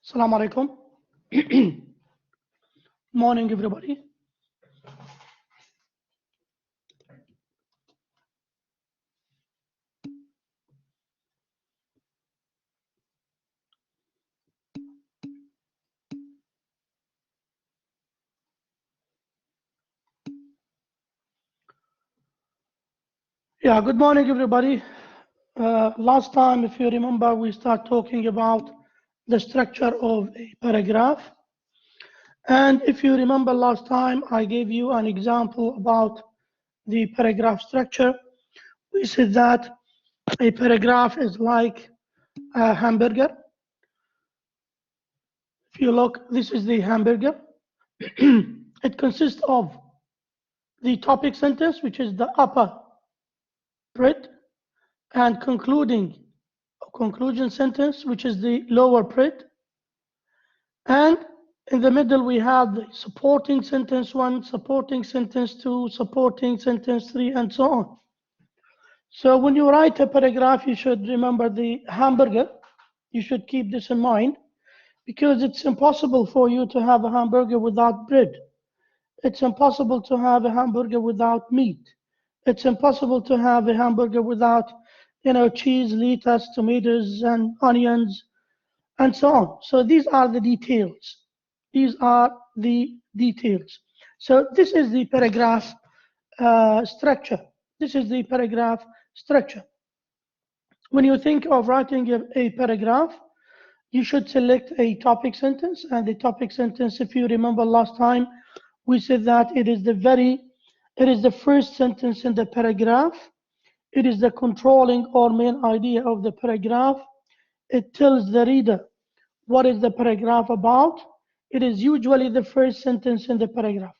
Assalamu alaikum. Morning, everybody. Yeah, good morning, everybody. Last time, if you remember, we start talking about the structure of a paragraph. And if you remember last time, I gave you an example about the paragraph structure. We said that a paragraph is like a hamburger. If you look, this is the hamburger. It consists of the topic sentence, which is the upper bread, and conclusion sentence, which is the lower bread. And in the middle, we have the supporting sentence 1, supporting sentence 2, supporting sentence 3, and so on. So when you write a paragraph, you should remember the hamburger. You should keep this in mind, because it's impossible for you to have a hamburger without bread. It's impossible to have a hamburger without meat. It's impossible to have a hamburger without, cheese, lettuce, tomatoes, and onions, and so on. So these are the details. These are the details. So this is the paragraph structure. This is the paragraph structure. When you think of writing a paragraph, you should select a topic sentence. And the topic sentence, if you remember last time, we said that it is the first sentence in the paragraph. It is the controlling or main idea of the paragraph. It tells the reader what is the paragraph about. It is usually the first sentence in the paragraph.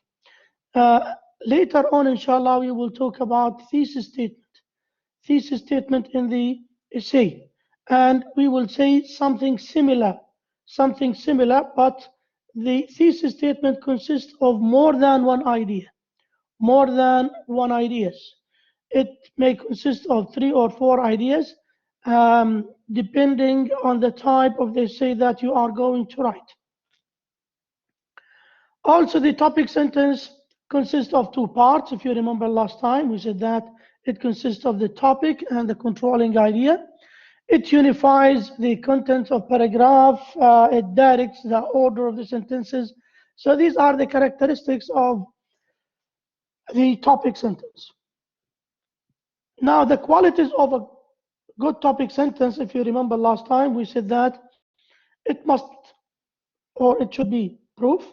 Later on, inshallah, we will talk about thesis statement in the essay. And we will say something similar, but the thesis statement consists of more than one idea, ideas. It may consist of 3 or 4 ideas, depending on the type of the essay that you are going to write. Also, the topic sentence consists of 2 parts. If you remember last time, we said that it consists of the topic and the controlling idea. It unifies the content of paragraph. It directs the order of the sentences. So these are the characteristics of the topic sentence. Now, the qualities of a good topic sentence, if you remember last time, we said that it must, or it should be proof.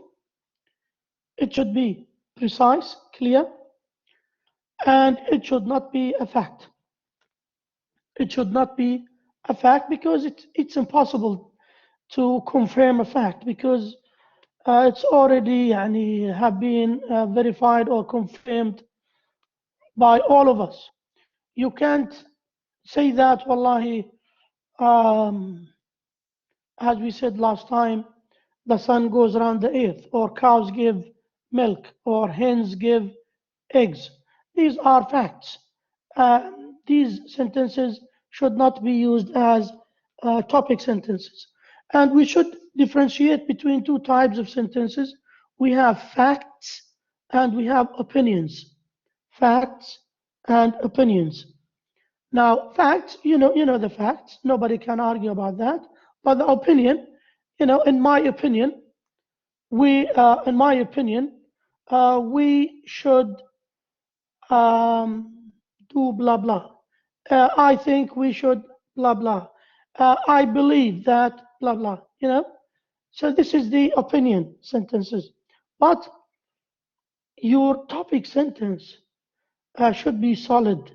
It should be precise, clear, and it should not be a fact. It should not be a fact, because it's impossible to confirm a fact, because it's already have been verified or confirmed by all of us. You can't say that, wallahi, as we said last time, the sun goes around the earth, or cows give milk, or hens give eggs. These are facts. These sentences should not be used as topic sentences. And we should differentiate between 2 types of sentences. We have facts and we have opinions. Facts and opinions. Now, facts, you know the facts. Nobody can argue about that. But the opinion, in my opinion, we should do blah blah. I think we should blah blah. I believe that blah blah. So this is the opinion sentences. But your topic sentence should be solid.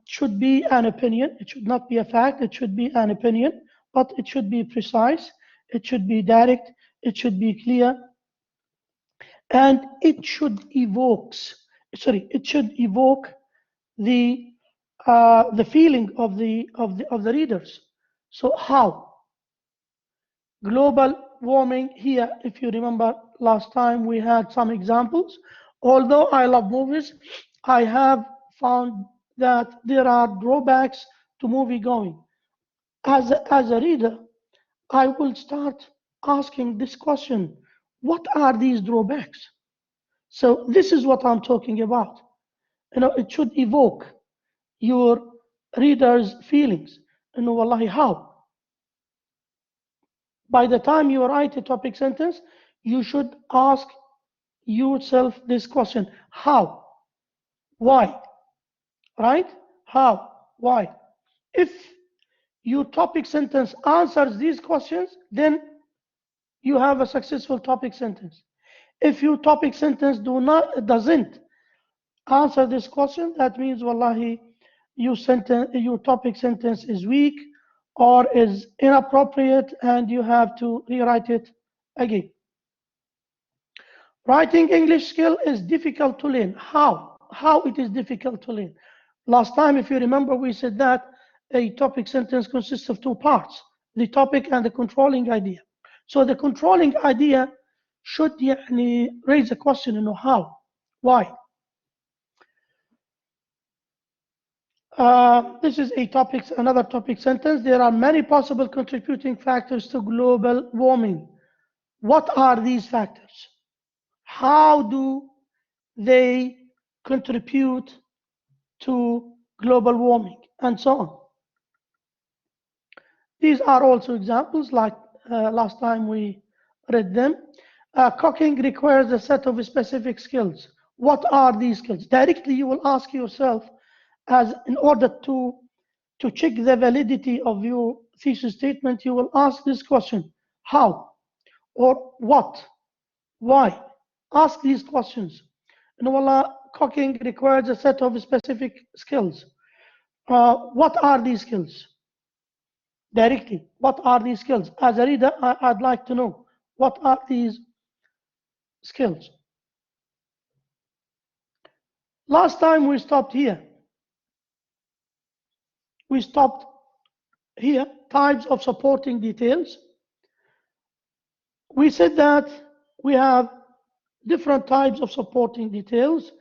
Should be an opinion. It should not be a fact. It should be an opinion, but it should be precise. It should be direct. It should be clear, and it should evoke the feeling of the readers. So how? Global warming here, if you remember last time, we had some examples. Although I love movies, I have found that there are drawbacks to movie going. As a reader, I will start asking this question: what are these drawbacks? So this is what I'm talking about. It should evoke your reader's feelings. Wallahi, how? By the time you write a topic sentence, you should ask yourself this question: how? Why? Right? How? Why? If your topic sentence answers these questions, then you have a successful topic sentence. If your topic sentence doesn't answer this question, that means wallahi your topic sentence is weak or is inappropriate and you have to rewrite it again. Writing English skill is difficult to learn. How it is difficult to learn? Last time, if you remember, we said that a topic sentence consists of two parts: the topic and the controlling idea. So the controlling idea should raise a question, how, why. This is another topic sentence. There are many possible contributing factors to global warming. What are these factors? How do they contribute to global warming, and so on? These are also examples like last time we read them. Cooking requires a set of specific skills. What are these skills? Directly, you will ask yourself, as in order to check the validity of your thesis statement, you will ask this question: how, or what, why? Ask these questions. Wallah, cooking requires a set of specific skills. What are these skills? Directly, what are these skills? As a reader, I'd like to know, what are these skills? Last time we stopped here. We stopped here, types of supporting details. We said that we have different types of supporting details.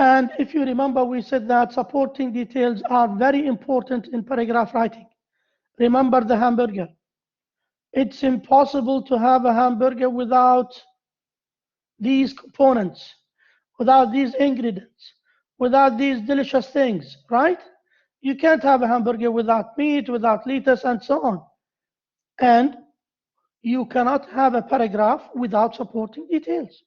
And if you remember, we said that supporting details are very important in paragraph writing. Remember the hamburger. It's impossible to have a hamburger without these components, without these ingredients, without these delicious things, right? You can't have a hamburger without meat, without lettuce, and so on. And you cannot have a paragraph without supporting details.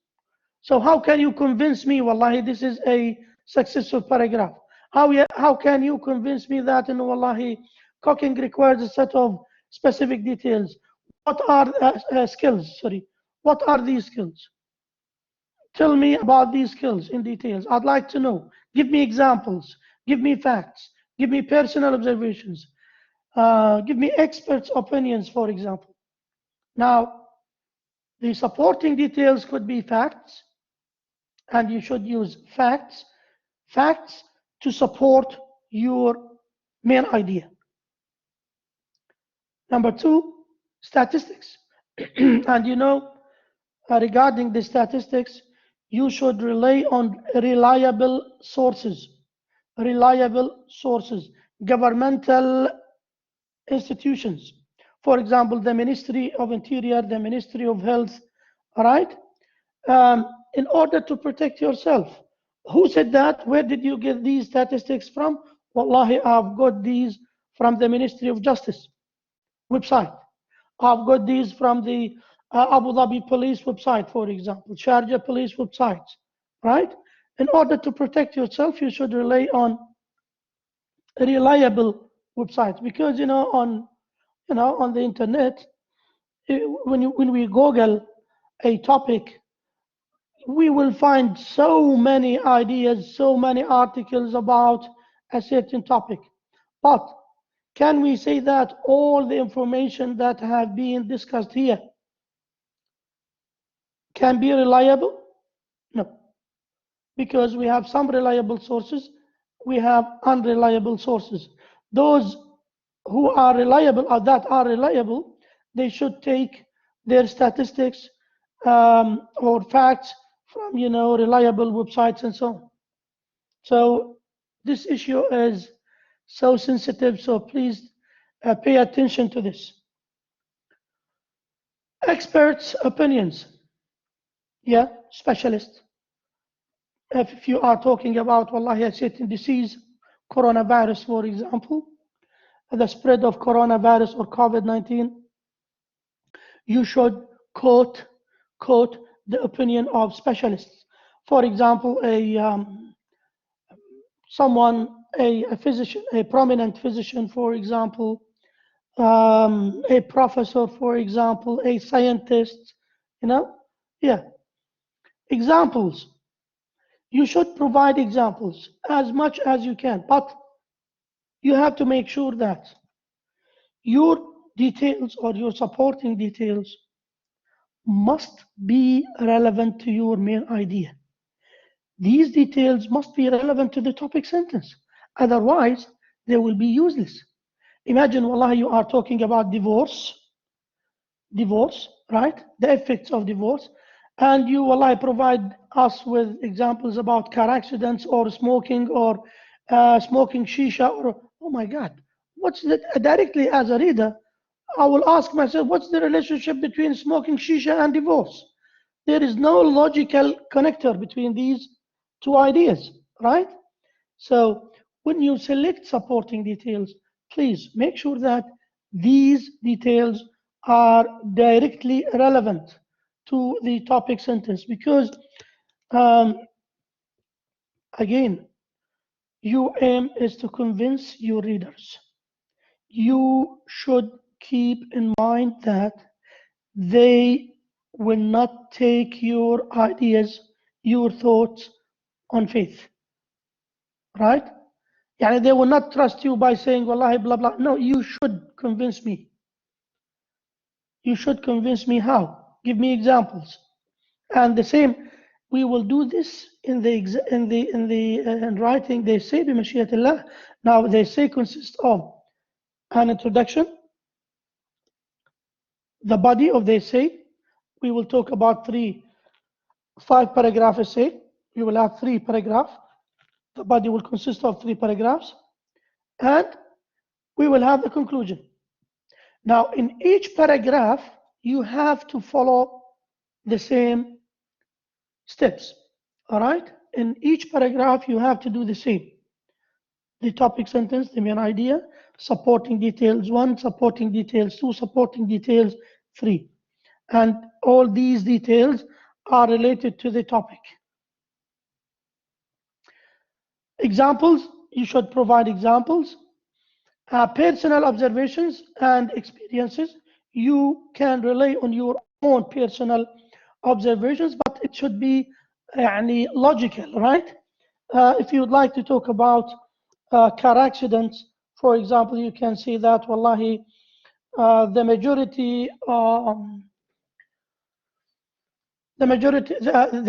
So how can you convince me, wallahi, this is a successful paragraph? How can you convince me that, wallahi, cooking requires a set of specific details? What are skills? Sorry, what are these skills? Tell me about these skills in details. I'd like to know. Give me examples. Give me facts. Give me personal observations. Give me experts' opinions, for example. Now, the supporting details could be facts, and you should use facts to support your main idea. Number two, statistics. And regarding the statistics, you should rely on reliable sources, governmental institutions. For example, the Ministry of Interior, the Ministry of Health, all right? In order to protect yourself. Who said that? Where did you get these statistics from? Wallahi, I've got these from the Ministry of Justice website. I've got these from the Abu Dhabi police website, for example, Sharjah police websites, right? In order to protect yourself, you should rely on reliable websites, because on the internet, when we Google a topic, we will find so many ideas, so many articles about a certain topic. But can we say that all the information that have been discussed here can be reliable? No, because we have some reliable sources, we have unreliable sources. Those who are reliable, or that are reliable, they should take their statistics or facts from reliable websites and so on. So this issue is so sensitive, so please pay attention to this. Experts' opinions. Yeah, specialists. If you are talking about, wallahi, a certain disease, coronavirus, for example, the spread of coronavirus or COVID-19, you should quote the opinion of specialists. For example, a physician, a prominent physician, for example, a professor, for example, a scientist, you know, yeah, examples. You should provide examples as much as you can, but you have to make sure that your details or your supporting details must be relevant to your main idea. These details must be relevant to the topic sentence. Otherwise, they will be useless. Imagine, wallahi, you are talking about divorce, right? The effects of divorce. And you, wallahi, provide us with examples about car accidents or smoking shisha or, oh my God, what's that? Directly as a reader, I will ask myself, what's the relationship between smoking shisha and divorce? There is no logical connector between these two ideas, right? So when you select supporting details, please make sure that these details are directly relevant to the topic sentence because, um, again, your aim is to convince your readers. You should keep in mind that they will not take your ideas, your thoughts on faith, right? Yani they will not trust you by saying, Wallahi, blah, blah. No, you should convince me. You should convince me how? Give me examples. And the same, we will do this in writing. They say بمشيئة. Now they say consists of an introduction, the body of the essay. We will talk about 5 paragraph essay. We will have 3 paragraphs. The body will consist of 3 paragraphs, and we will have the conclusion. Now, in each paragraph, you have to follow the same steps. All right? In each paragraph, you have to do the same. The topic sentence, the main idea, supporting details 1, supporting details 2, supporting details 3. And all these details are related to the topic. Examples, you should provide examples. Personal observations and experiences. You can rely on your own personal observations, but it should be logical, right? If you would like to talk about car accidents, for example, you can see that, wallahi, the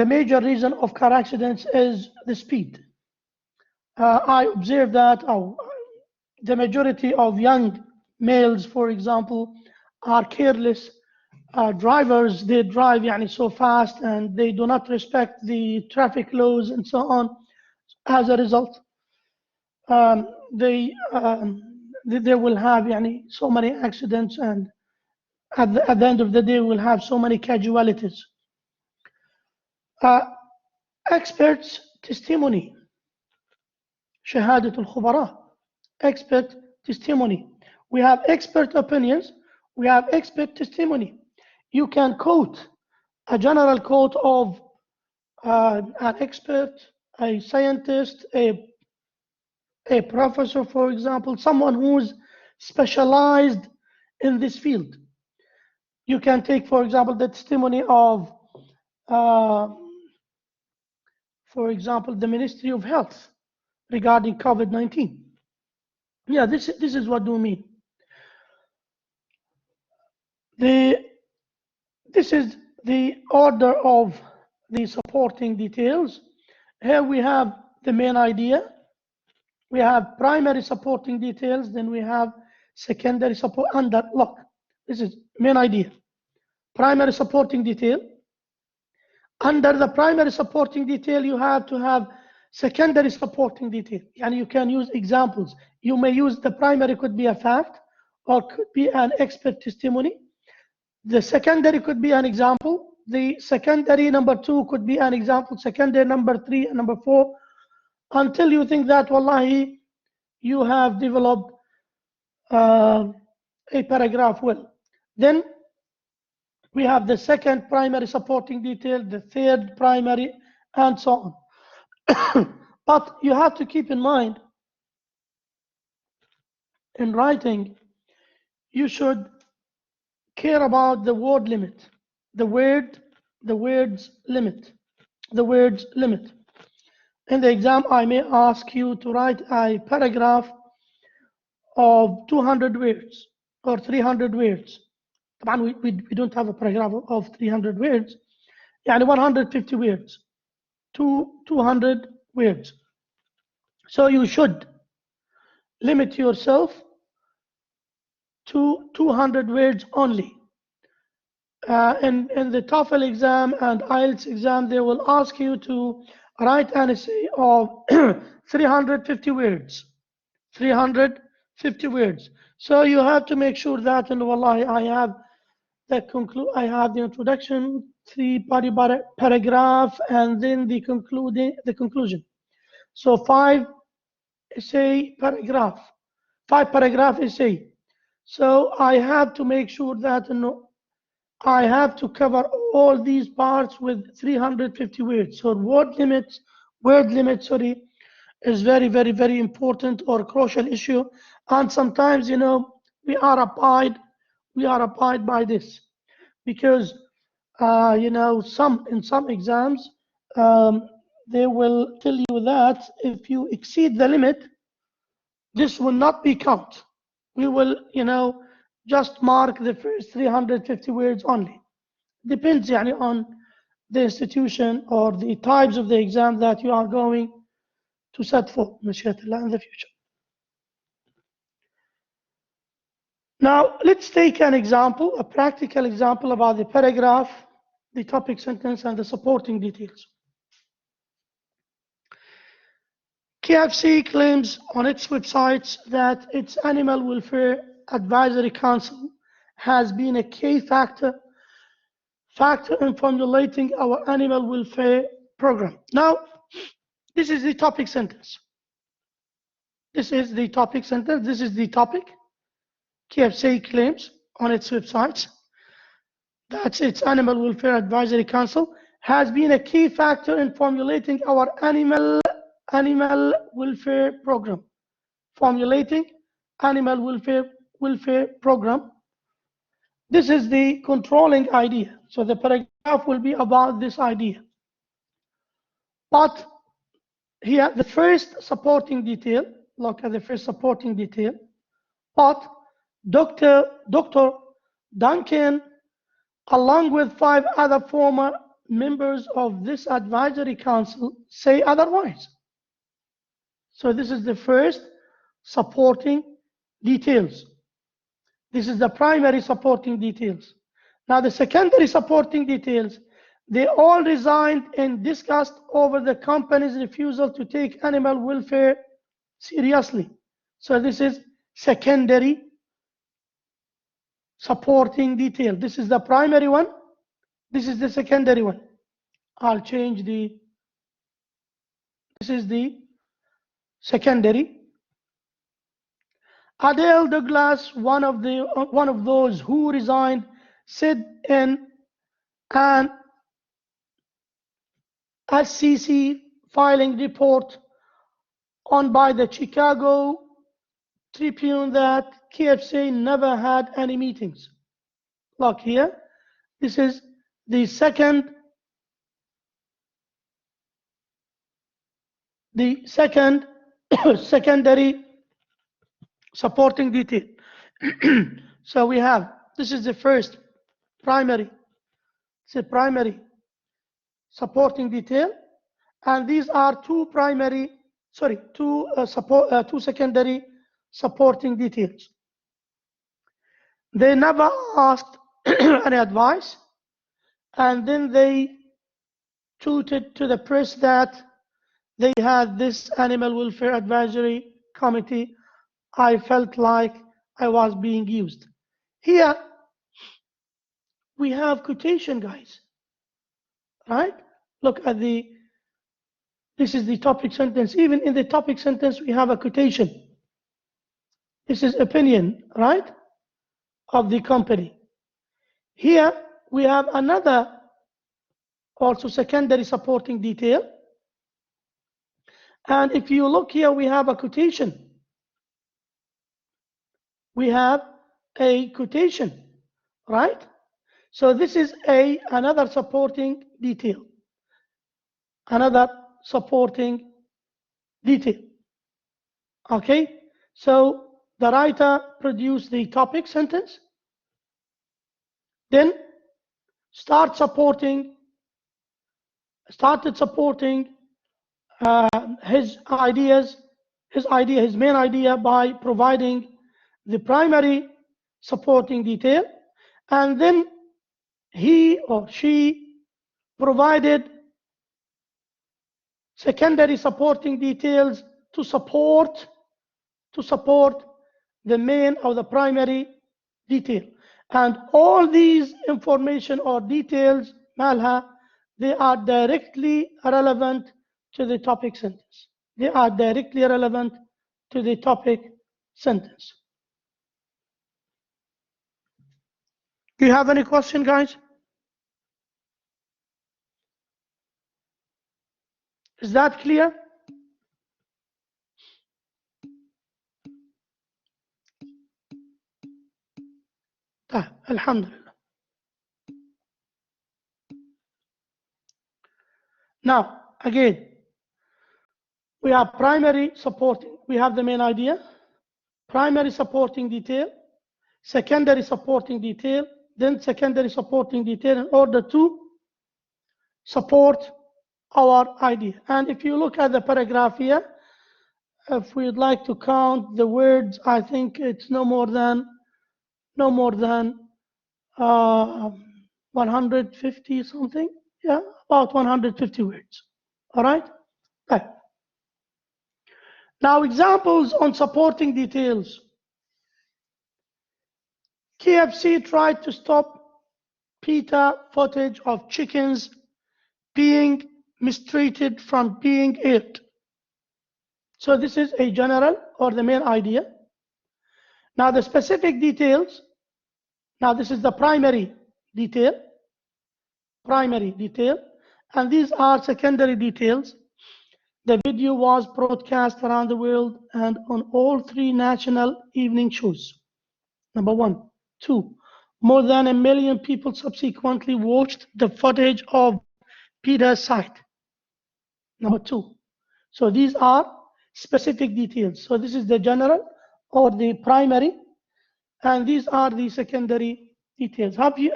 major reason of car accidents is the speed. I observe that the majority of young males, for example, are careless drivers. They drive so fast and they do not respect the traffic laws and so on. As a result, they will have so many accidents, and at the end of the day, will have so many casualties. Experts' testimony. شهادة الخبراء. Expert testimony. We have expert opinions. We have expert testimony. You can quote a general quote of an expert, a scientist, a professor, for example, someone who's specialized in this field. You can take, for example, the testimony of, for example, the Ministry of Health regarding COVID-19. Yeah, this is what do mean. This is the order of the supporting details. Here we have the main idea. We have primary supporting details, then we have secondary support under. Look, this is main idea. Primary supporting detail. Under the primary supporting detail, you have to have secondary supporting detail. And you can use examples. You may use the primary, could be a fact or could be an expert testimony. The secondary could be an example. The secondary number 2 could be an example. Secondary number 3 and number 4, until you think that, wallahi, you have developed a paragraph well. Then we have the second primary supporting detail, the third primary, and so on. But you have to keep in mind, in writing, you should care about the word limit, the words limit, the words limit. In the exam, I may ask you to write a paragraph of 200 words or 300 words. We don't have a paragraph of 300 words. يعني 150 words to 200 words. So you should limit yourself to 200 words only. In the TOEFL exam and IELTS exam, they will ask you to write an essay of 350 words. 350 words. So you have to make sure that, and wallahi, I have the introduction, 3 paragraph, and then the conclusion. So 5 paragraph essay. So I have to make sure that I have to cover all these parts with 350 words. So word limit, is very, very, very important or crucial issue. And sometimes, we are abide by this, because in some exams, they will tell you that if you exceed the limit, this will not be count. We will, just mark the first 350 words only. Depends on the institution or the types of the exam that you are going to set for in the future. Now, let's take an example, a practical example about the paragraph, the topic sentence, and the supporting details. KFC claims on its websites that its Animal Welfare Advisory Council has been a key factor in formulating our animal welfare program. Now, this is the topic sentence. This is the topic. KFC claims on its websites that its Animal Welfare Advisory Council has been a key factor in formulating our animal welfare program. Formulating animal welfare program. This is the controlling idea. So the paragraph will be about this idea. But here, the first supporting detail, look at the first supporting detail. But Dr. Duncan, along with 5 other former members of this advisory council, say otherwise. So this is the first supporting details. This is the primary supporting details. Now the secondary supporting details, they all resigned and discussed over the company's refusal to take animal welfare seriously. So this is secondary supporting detail. This is the primary one. This is the secondary one. I'll change this is the secondary. Adele Douglas, one of those who resigned, said in an SEC filing report on by the Chicago Tribune that KFC never had any meetings. Look here, this is the secondary supporting detail. So we have, this is the first primary, it's a primary supporting detail, and these are two secondary supporting details. They never asked any advice, and then they tweeted to the press that they had this animal welfare advisory committee. I felt like I was being used. Here, we have quotation, guys. Right? Look at this is the topic sentence. Even in the topic sentence, we have a quotation. This is opinion, right, of the company. Here, we have another also secondary supporting detail. And if you look here, we have a quotation. We have a quotation, right? So this is another supporting detail. Another supporting detail. Okay? So the writer produced the topic sentence, then started supporting his main idea by providing the primary supporting detail, and then he or she provided secondary supporting details to support the main or the primary detail. And all these information or details, Malha, they are directly relevant to the topic sentence. They are directly relevant to the topic sentence. Do you have any question, guys? Is that clear? Alhamdulillah. Now, again, we have primary supporting. We have the main idea, primary supporting detail, secondary supporting detail, then secondary supporting detail in order to support our idea. And if you look at the paragraph here, if we'd like to count the words, I think it's no more than 150 something. Yeah, about 150 words. All right? Okay. Now, examples on supporting details. KFC tried to stop PETA footage of chickens being mistreated from being aired. So this is a general or the main idea. Now the specific details. Now this is the primary detail. And these are secondary details. The video was broadcast around the world and on all 3 national evening shows. Number 1. 2. More than 1 million people subsequently watched the footage of PETA's site. Number 2. So these are specific details. So this is the general or the primary, and these are the secondary details. Have you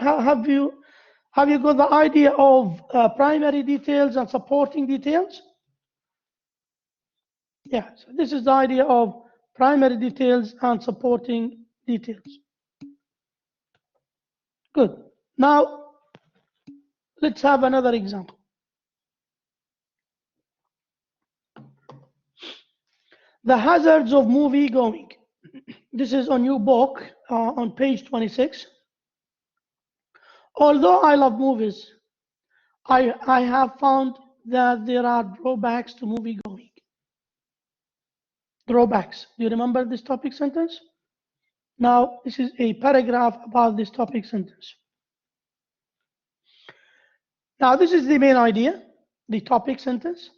got the idea of primary details and supporting details? Yeah, so this is the idea of primary details and supporting details. Good. Now, let's have another example. The hazards of movie going. This is on your book on page 26. Although I love movies, I have found that there are drawbacks to movie going. Drawbacks. Do you remember this topic sentence? Now, this is a paragraph about this topic sentence. Now, this is the main idea, the topic sentence.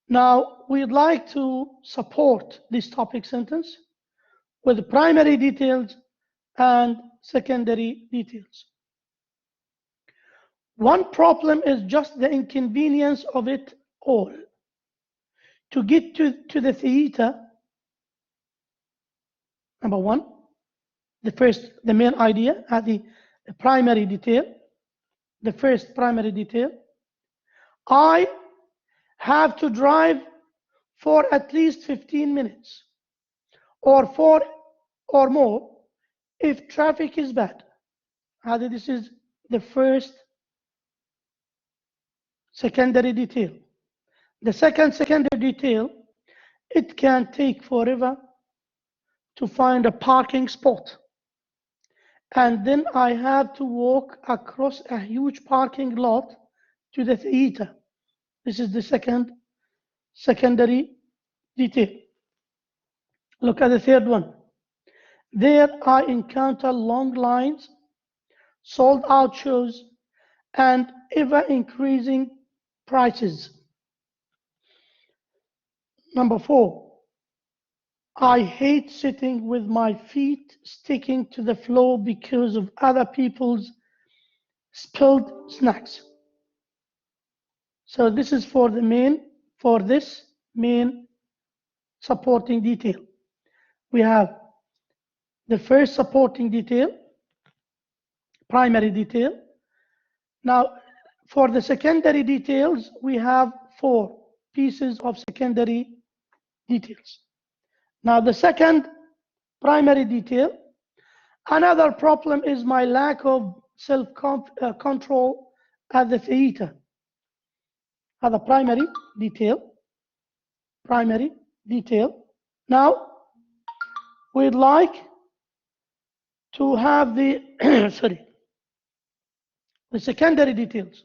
Now, we'd like to support this topic sentence with primary details and secondary details. One problem is just the inconvenience of it all. To get to the theater, number 1, the main idea, the primary detail, the first primary detail. I have to drive for at least 15 minutes or more if traffic is bad. This is the first secondary detail. The second secondary detail, it can take forever to find a parking spot. and then I have to walk across a huge parking lot to the theater. This is the secondary detail. Look at the third one. There I encounter long lines, sold out shows, and ever increasing prices. Number 4, I hate sitting with my feet sticking to the floor because of other people's spilled snacks. So this is for this main supporting detail. We have the first supporting detail, primary detail. Now, for the secondary details, we have 4 pieces of secondary details. Now, the second primary detail, another problem is my lack of self-control at the theater. هذا primary detail. Now, we'd like to have the the secondary details.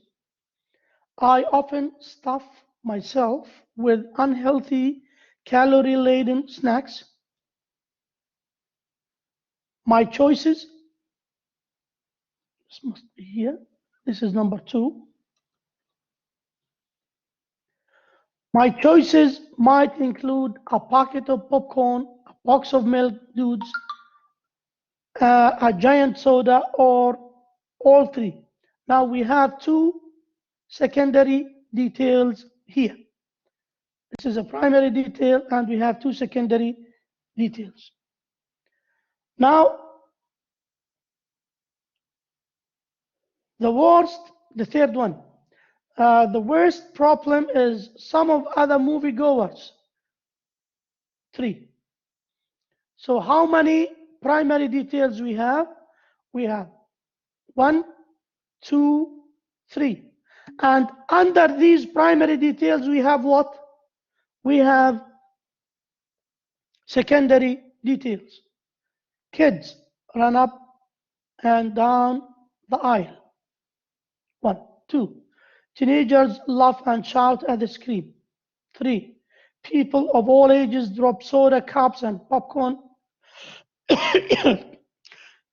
I often stuff myself with unhealthy, calorie-laden snacks. My choices, this must be here. This is number 2. My choices might include a packet of popcorn, a box of milk duds, a giant soda, or all 3. Now we have 2 secondary details here. This is a primary detail, and we have 2 secondary details. Now, the third one, the worst problem is some of other moviegoers. 3. So how many primary details we have? We have 1, 2, 3. And under these primary details, we have what? We have secondary details. Kids run up and down the aisle. 1, 2. Teenagers laugh and shout at the screen. 3. People of all ages drop soda cups and popcorn,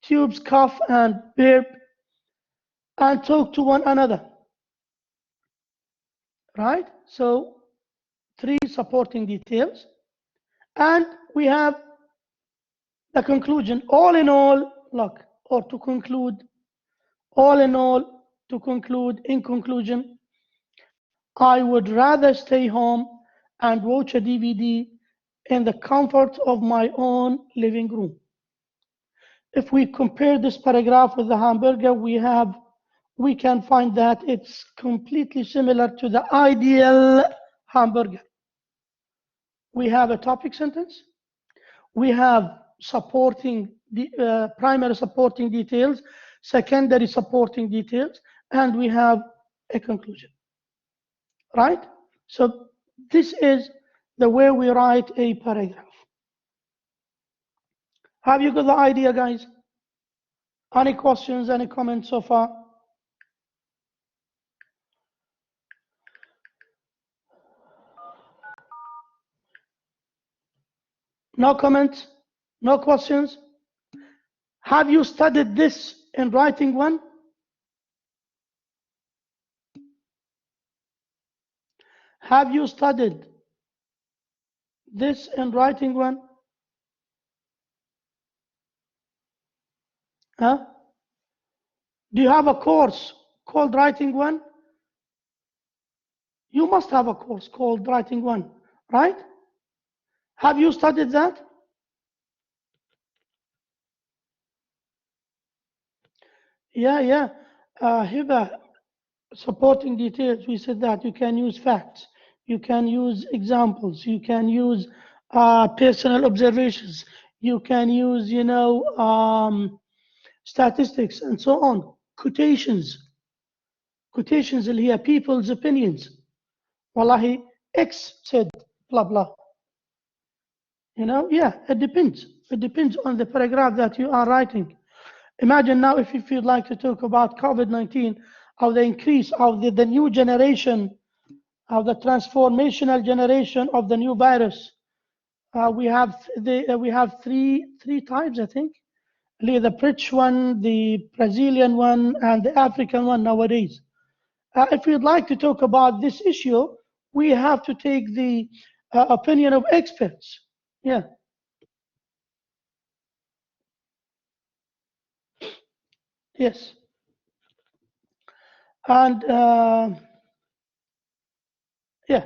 tubes, cough and burp, and talk to one another. Right? So 3 supporting details. And we have the conclusion. All in all, look, or to conclude, all in all, to conclude, in conclusion, I would rather stay home and watch a DVD in the comfort of my own living room. If we compare this paragraph with the hamburger, we can find that it's completely similar to the ideal hamburger. We have a topic sentence, we have primary supporting details, secondary supporting details, and we have a conclusion. Right? So this is the way we write a paragraph. Have you got the idea, guys? Any questions, any comments so far? No comments? No questions? Have you studied this in writing one? Have you studied this in writing one? Huh? Do you have a course called Writing One? You must have a course called Writing One, right? Have you studied that? Yeah. Hiba, supporting details, we said that you can use facts, you can use examples, you can use personal observations, you can use, statistics and so on. Quotations اللي هي people's opinions. Wallahi, X said blah blah. Yeah, it depends. It depends on the paragraph that you are writing. Imagine now if you'd like to talk about COVID-19, of the increase of the new generation, of the transformational generation of the new virus. We have three types, I think. The British one, the Brazilian one, and the African one nowadays. If you'd like to talk about this issue, we have to take the opinion of experts. Yeah. Yes. And yeah.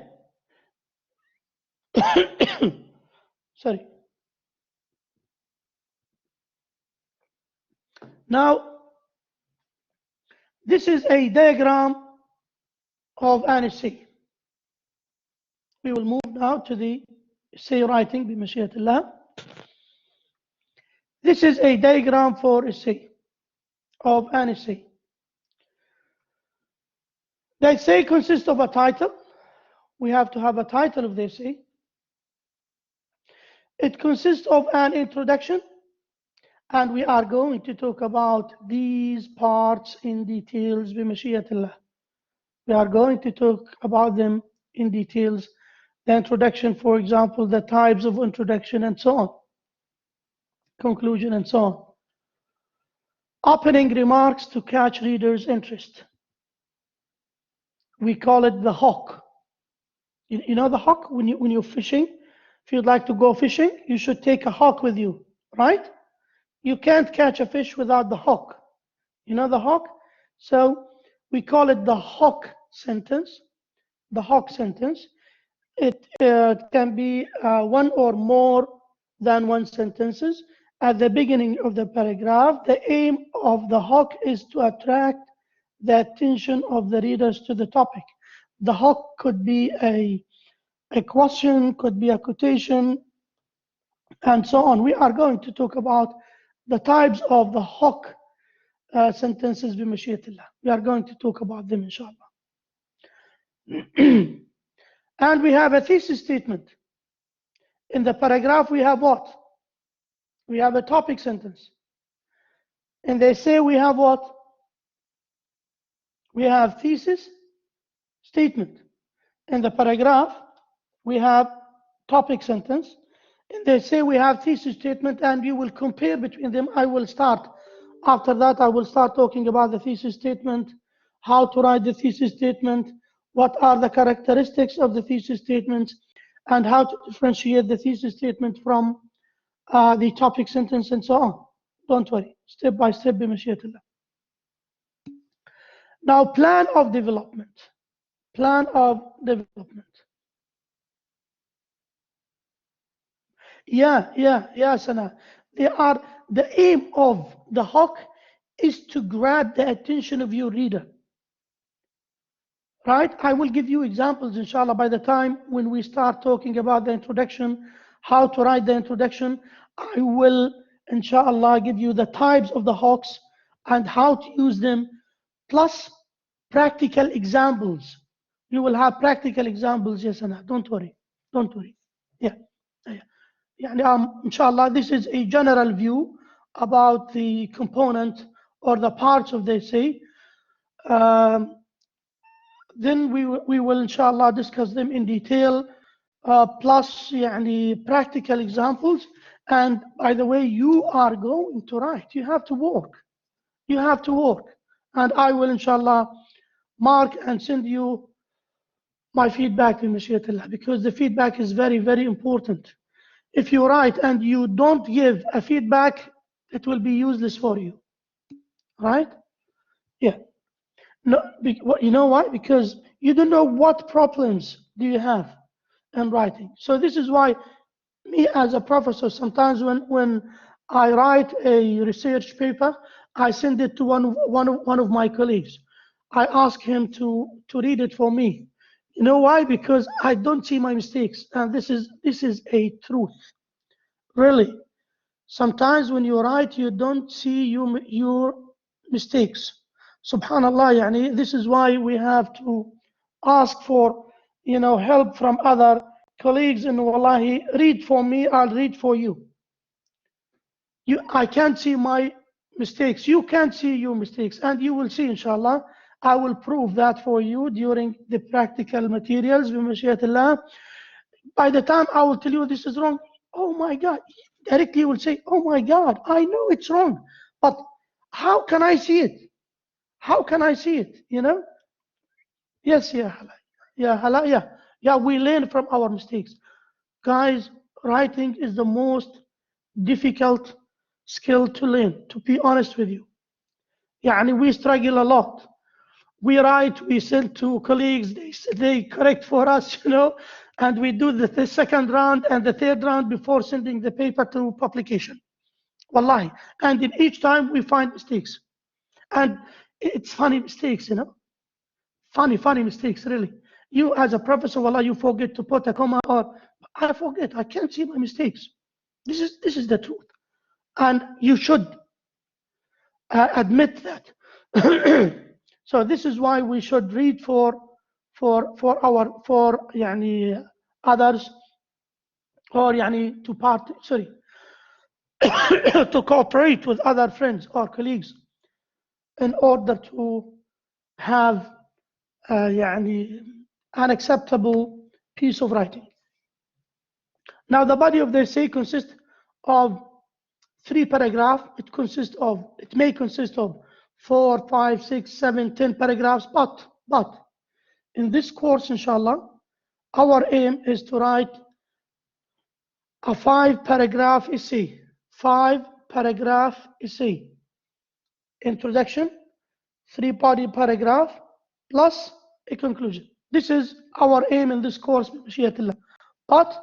Sorry. Now, this is a diagram of an essay. We will move now to the essay writing بمشيئة الله. This is a diagram for essay, of an essay. The essay consists of a title. We have to have a title of the essay. It consists of an introduction, and we are going to talk about these parts in details بمشيئة الله. We are going to talk about them in details. The introduction, for example, the types of introduction and so on. Conclusion and so on. Opening remarks to catch readers' interest. We call it the hook. You know the hook? When you're fishing, if you'd like to go fishing, you should take a hook with you, right? You can't catch a fish without the hook. You know the hook? So we call it the hook sentence. The hook sentence. It can be one or more than one sentences. At the beginning of the paragraph, the aim of the hook is to attract the attention of the readers to the topic. The hook could be a question, could be a quotation, and so on. We are going to talk about the types of the hook sentences بمشيئة الله. We are going to talk about them, inshallah. And we have a thesis statement. In the paragraph, we have what? We have a topic sentence. In the essay, we have what? We have thesis statement. In the paragraph, we have topic sentence. In the essay, we have thesis statement, and you will compare between them. I will start. After that, I will start talking about the thesis statement, how to write the thesis statement, what are the characteristics of the thesis statement, and how to differentiate the thesis statement from the topic sentence and so on. Don't worry, step by step بمشيئة الله. Now, plan of development. Plan of development. Yeah, Sana. The aim of the hook is to grab the attention of your reader. Right? I will give you examples, inshallah, by the time when we start talking about the introduction, how to write the introduction. I will, inshallah, give you the types of the hooks and how to use them, plus practical examples. You will have practical examples, yes, Anna. Don't worry. Yeah. Inshallah, this is a general view about the component or the parts of the essay. Then we will inshallah discuss them in detail, plus practical examples. And by the way, you are going to write. You have to work. And I will inshallah mark and send you my feedback in Mashiatullah, because the feedback is very, very important. If you write and you don't give a feedback, it will be useless for you. Right? Yeah. No, you know why? Because you don't know what problems do you have in writing. So this is why me as a professor, sometimes when I write a research paper, I send it to one of my colleagues. I ask him to read it for me. You know why? Because I don't see my mistakes, and this is a truth. Really, sometimes when you write, you don't see your mistakes. Subhanallah, this is why we have to ask for help from other colleagues, and wallahi, read for me, I'll read for you. I can't see my mistakes. You can't see your mistakes, and you will see, inshallah. I will prove that for you during the practical materials. بمشيئة by the time I will tell you this is wrong, oh my God, directly you will say, oh my God, I know it's wrong, but how can I see it? How can I see it? You know? Yes, yeah, yeah. We learn from our mistakes, guys. Writing is the most difficult skill to learn. To be honest with you, يعني we struggle a lot. We write, we send to colleagues, they correct for us, you know, and we do the second round and the third round before sending the paper to publication. Wallahi. And in each time we find mistakes. And it's funny mistakes, you know. Funny mistakes, really. You as a professor, wallah, you forget to put a comma, or I forget, I can't see my mistakes. This is the truth. And you should admit that. So this is why we should read for يعني others, or يعني to cooperate with other friends or colleagues in order to have يعني an acceptable piece of writing. Now the body of the essay consists of 3 paragraphs. It may consist of 4, 5, 6, 7, 10 paragraphs, but in this course, inshallah, our aim is to write a 5-paragraph essay. 5-paragraph essay. Introduction, 3-body paragraph, plus a conclusion. This is our aim in this course, بمشيئة. But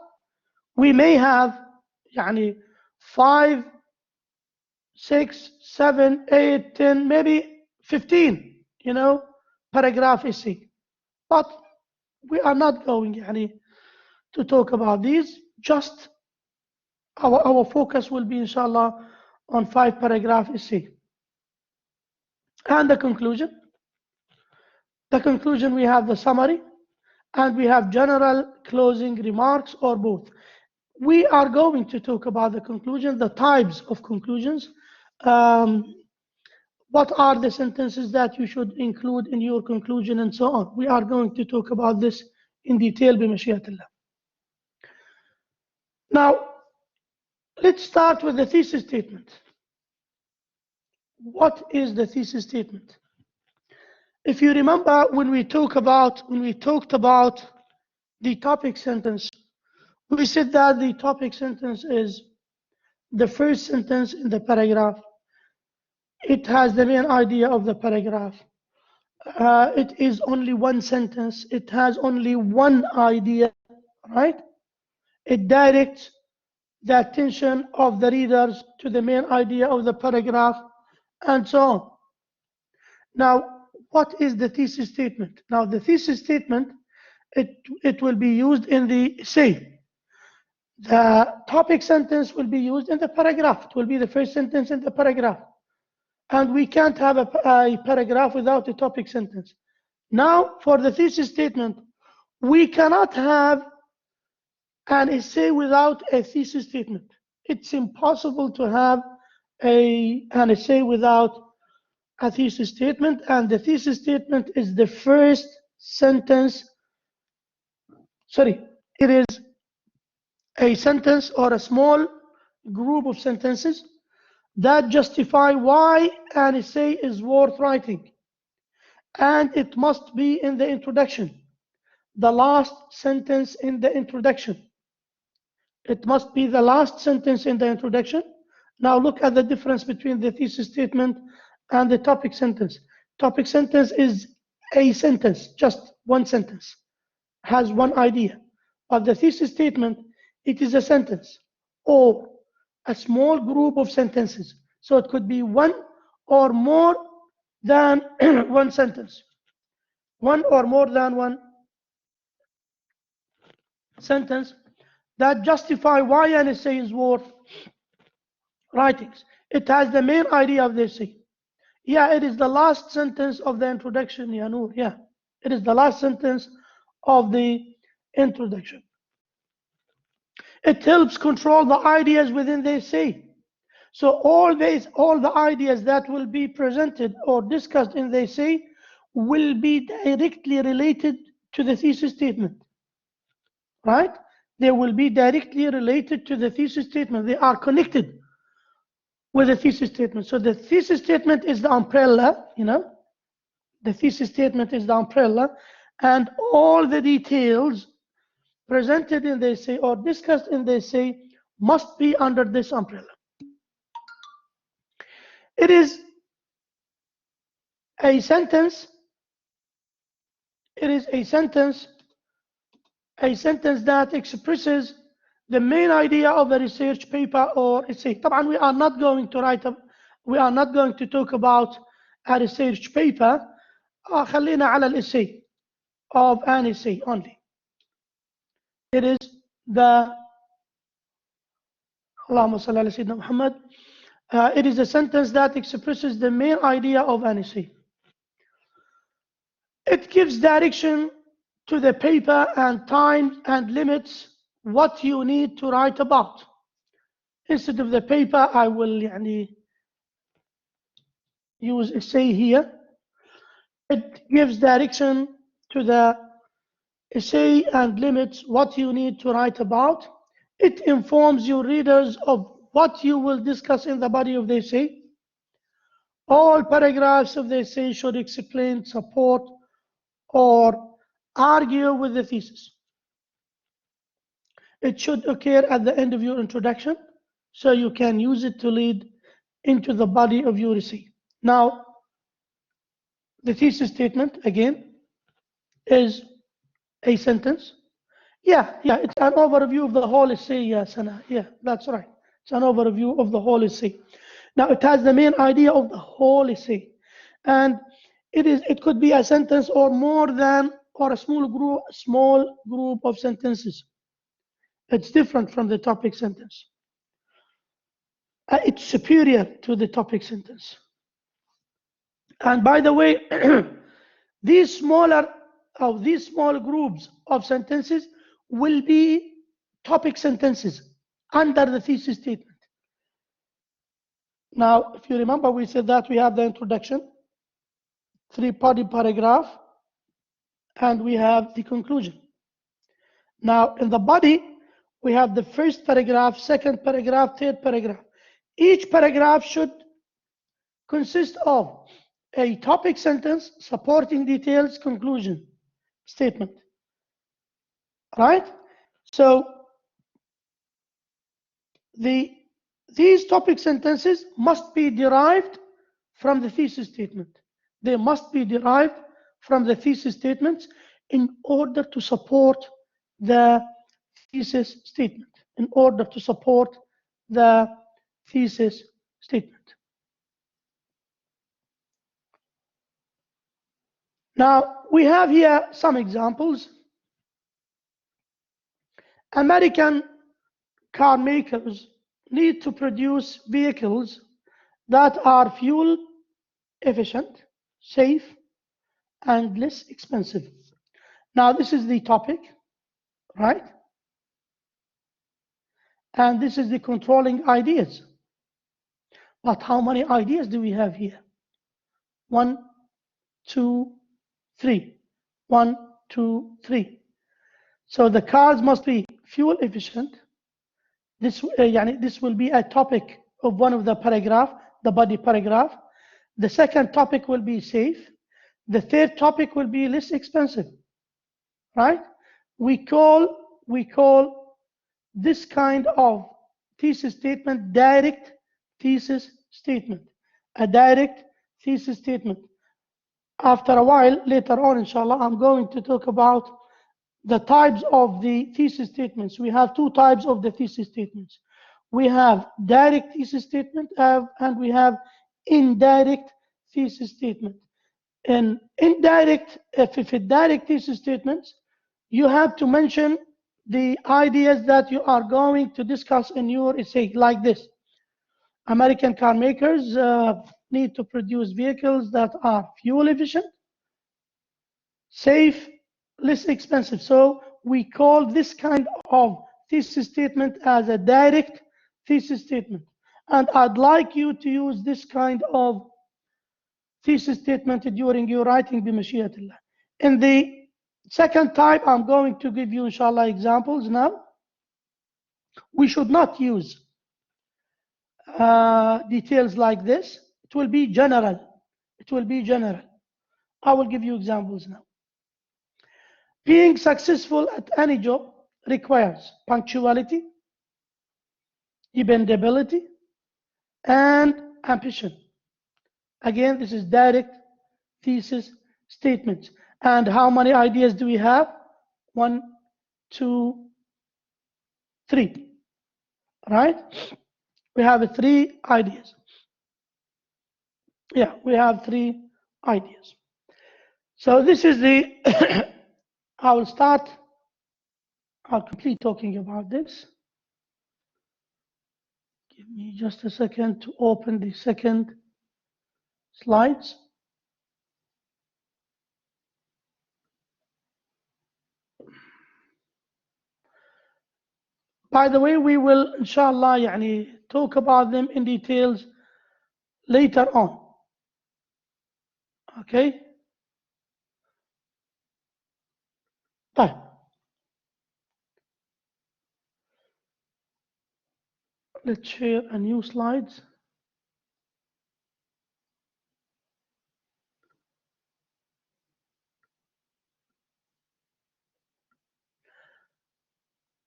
we may have يعني 5, 6, 7, 8, 10, maybe 15, you know, paragraph essay. But we are not going يعني to talk about these. Just our focus will be, inshallah, on 5-paragraph essay. And the conclusion. The conclusion, we have the summary, and we have general closing remarks, or both. We are going to talk about the conclusion, the types of conclusions. What are the sentences that you should include in your conclusion, and so on. We are going to talk about this in detail, بمشيئة الله. Now, let's start with the thesis statement. What is the thesis statement? If you remember, when we talked about the topic sentence, we said that the topic sentence is the first sentence in the paragraph. It has the main idea of the paragraph. It is only one sentence. It has only one idea, right? It directs the attention of the readers to the main idea of the paragraph, and so on. Now, what is the thesis statement? Now, the thesis statement, it will be used in the essay. The topic sentence will be used in the paragraph. It will be the first sentence in the paragraph. And we can't have a paragraph without a topic sentence. Now, for the thesis statement, we cannot have an essay without a thesis statement. It's impossible to have an essay without a thesis statement, and the thesis statement is the first sentence. Sorry, it is a sentence or a small group of sentences that justify why an essay is worth writing. And it must be in the introduction, the last sentence in the introduction. It must be the last sentence in the introduction. Now look at the difference between the thesis statement and the topic sentence. Topic sentence is a sentence, just one sentence, has one idea. But the thesis statement, it is a sentence or a small group of sentences. So it could be one or more than one sentence. One or more than one sentence that justify why an essay is worth writing. It has the main idea of the essay. Yeah, it is the last sentence of the introduction, Ya Noor. Yeah, it is the last sentence of the introduction. It helps control the ideas within the essay. So all the ideas that will be presented or discussed in the essay will be directly related to the thesis statement, right? They will be directly related to the thesis statement. They are connected with the thesis statement. So the thesis statement is the umbrella, the thesis statement is the umbrella, and all the details presented in the essay or discussed in the essay must be under this umbrella. It is a sentence. It is a sentence that expresses the main idea of a research paper or essay. طبعا we are not going to talk about a research paper. خلينا على الessay of an essay only. It is the اللهم صل على سيدنا محمد. It is a sentence that expresses the main idea of an essay. It gives direction to the paper and time and limits what you need to write about. Instead of the paper, I will use essay here. It gives direction to the essay and limits what you need to write about. It informs your readers of what you will discuss in the body of the essay. All paragraphs of the essay should explain, support, or argue with the thesis. It should occur at the end of your introduction, so you can use it to lead into the body of your essay. Now, the thesis statement, again, is a sentence. Yeah, it's an overview of the whole essay, yeah, Sana. Yeah, that's right. It's an overview of the whole essay. Now, it has the main idea of the whole essay. And it could be a sentence or more than, or a small group of sentences. It's different from the topic sentence. It's superior to the topic sentence. And by the way, these small groups of sentences will be topic sentences under the thesis statement. Now, if you remember, we said that we have the introduction, 3-body paragraph, and we have the conclusion. Now, in the body, we have the first paragraph, second paragraph, third paragraph. Each paragraph should consist of a topic sentence, supporting details, conclusion statement. Right? So these topic sentences must be derived from the thesis statement. They must be derived from the thesis statements in order to support the thesis statement. In order to support the thesis statement. Now, we have here some examples. American car makers need to produce vehicles that are fuel efficient, safe, and less expensive. Now, this is the topic, right? And this is the controlling ideas. But how many ideas do we have here? 1, 2, 3. 1, 2, 3. So the cars must be fuel efficient. This will be a topic of one of the paragraph, the body paragraph. The second topic will be safe. The third topic will be less expensive, right? We call this kind of thesis statement direct thesis statement, a direct thesis statement. After a while, later on, inshallah, I'm going to talk about the types of the thesis statements. We have 2 types of the thesis statements. We have direct thesis statement and we have indirect thesis statement. In indirect, if it's direct thesis statements, you have to mention the ideas that you are going to discuss in your essay, like this. American car makers need to produce vehicles that are fuel efficient, safe, less expensive. So we call this kind of thesis statement as a direct thesis statement. And I'd like you to use this kind of thesis statement during your writing بمشيئة. In the second type, I'm going to give you, inshallah, examples now. We should not use details like this. It will be general. It will be general. I will give you examples now. Being successful at any job requires punctuality, dependability, and ambition. Again, this is direct thesis statements. And how many ideas do we have? 1, 2, 3. Right? We have 3 ideas. Yeah, we have 3 ideas. So this is the, I will start, I'll complete talking about this. Give me just a second to open the second slides. By the way, we will, inshallah, talk about them in details later on. Okay? طيب. Let's share a new slides.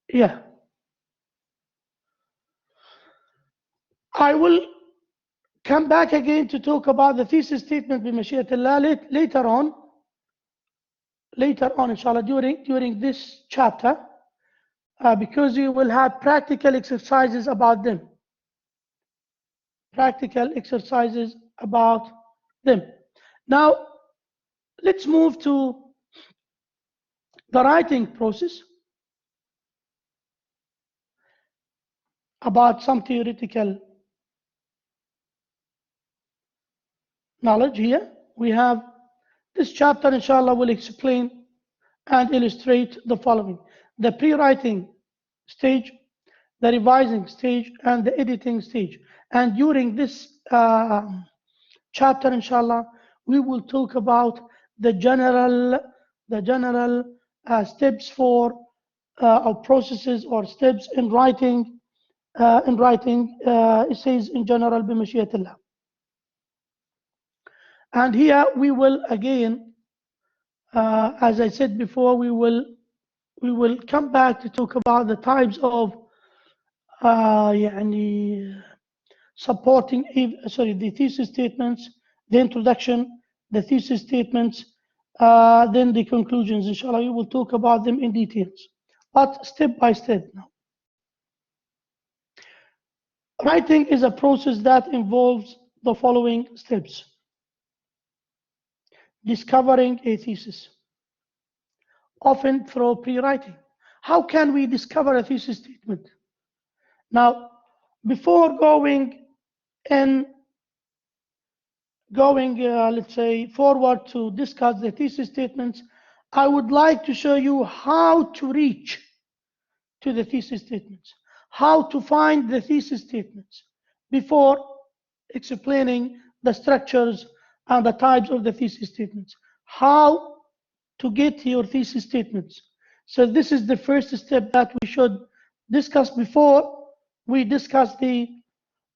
Yeah. I will come back again to talk about the thesis statement بمشيئة الله later on, inshallah, during this chapter, because we will have practical exercises about them. Practical exercises about them. Now, let's move to the writing process. About some theoretical knowledge here. We have this chapter, inshallah, will explain and illustrate the following: the pre-writing stage, the revising stage, and the editing stage. And during this chapter, inshallah, we will talk about the general steps for or processes or steps in writing essays in general بمشيئة الله. And here we will again, as I said before, we will come back to talk about the types of supporting, the thesis statements, the introduction, the thesis statements, then the conclusions. Inshallah, we will talk about them in details, but step by step now. Writing is a process that involves the following steps: discovering a thesis, often through pre-writing. How can we discover a thesis statement? Now, before going, let's say, forward to discuss the thesis statements, I would like to show you how to reach to the thesis statements, how to find the thesis statements before explaining the structures and the types of the thesis statements, how to get your thesis statements. So this is the first step that we should discuss before we discuss the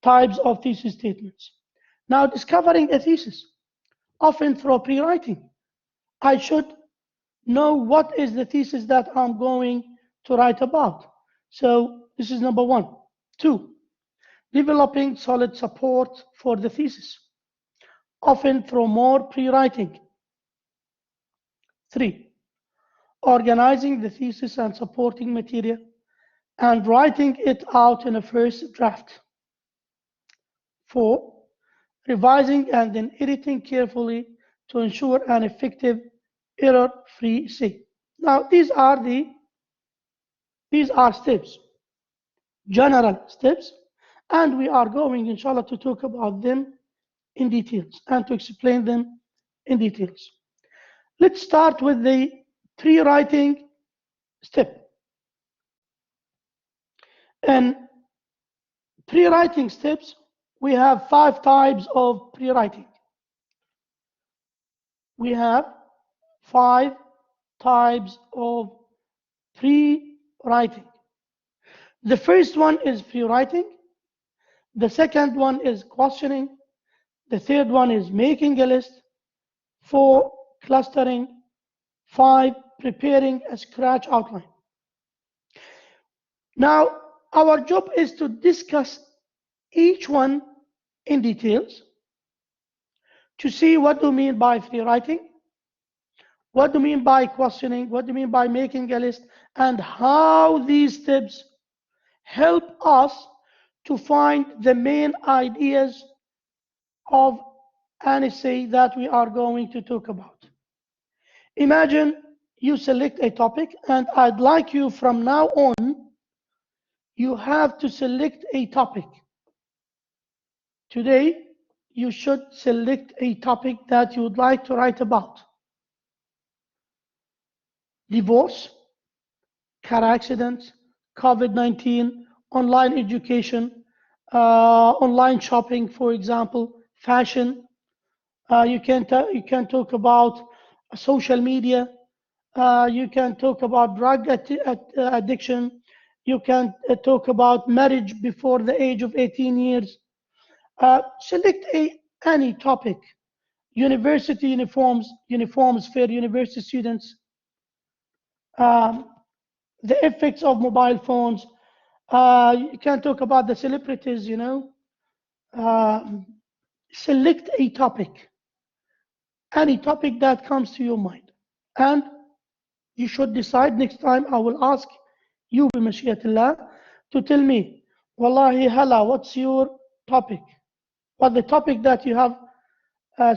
types of thesis statements. Now, discovering a thesis, often through pre-writing. I should know what is the thesis that I'm going to write about. So this is number 1. 2, developing solid support for the thesis, often through more pre-writing. 3, organizing the thesis and supporting material and writing it out in a first draft. 4, revising and then editing carefully to ensure an effective error-free essay. Now, these are steps, general steps, and we are going, inshallah, to talk about them in details and to explain them in details. Let's start with the pre-writing step. And Pre-writing steps. We have 5 types of pre-writing. We have 5 types of pre-writing. The first one is pre-writing. The second one is questioning. The third one is making a list. 4, clustering. 5, preparing a scratch outline. Now, our job is to discuss each one in details to see what do you mean by free writing, what do you mean by questioning, what do you mean by making a list, and how these steps help us to find the main ideas of an essay that we are going to talk about. Imagine you select a topic, and I'd like you from now on, you have to select a topic. Today, you should select a topic that you would like to write about. Divorce, car accidents, COVID-19, online education, online shopping, for example, fashion. You can talk about social media. You can talk about drug addiction. You can talk about marriage before the age of 18 years. Select any topic. University uniforms for university students. The effects of mobile phones. You can talk about the celebrities, you know. Select a topic, any topic that comes to your mind. And you should decide. Next time I will ask you, بمشيئة to tell me, Wallahi Hala, what's your topic? What the topic that you have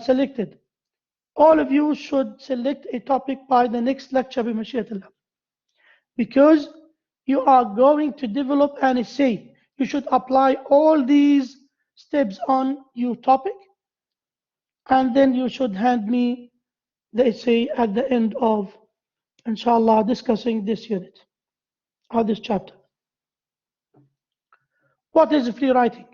selected? All of you should select a topic by the next lecture, بمشيئة because you are going to develop an essay. You should apply all these steps on your topic, and then you should hand me the essay at the end of, inshallah, discussing this unit or this chapter. What is free writing?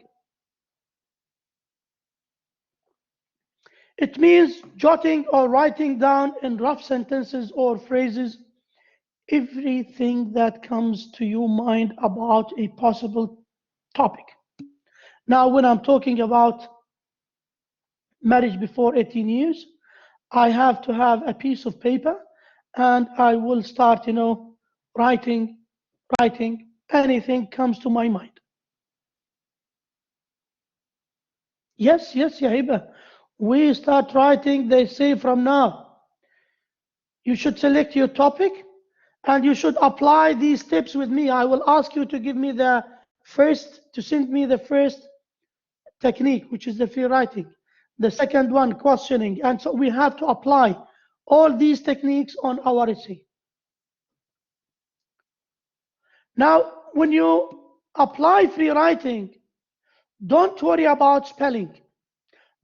It means jotting or writing down in rough sentences or phrases everything that comes to your mind about a possible topic. Now, when I'm talking about marriage before 18 years, I have to have a piece of paper, and I will start, writing anything comes to my mind. Yes, Yahiba. We start writing, they say, from now. You should select your topic, and you should apply these tips with me. I will ask you to give me send me the first technique, which is the free writing. The second one, questioning. And so we have to apply all these techniques on our essay. Now, when you apply free writing, don't worry about spelling.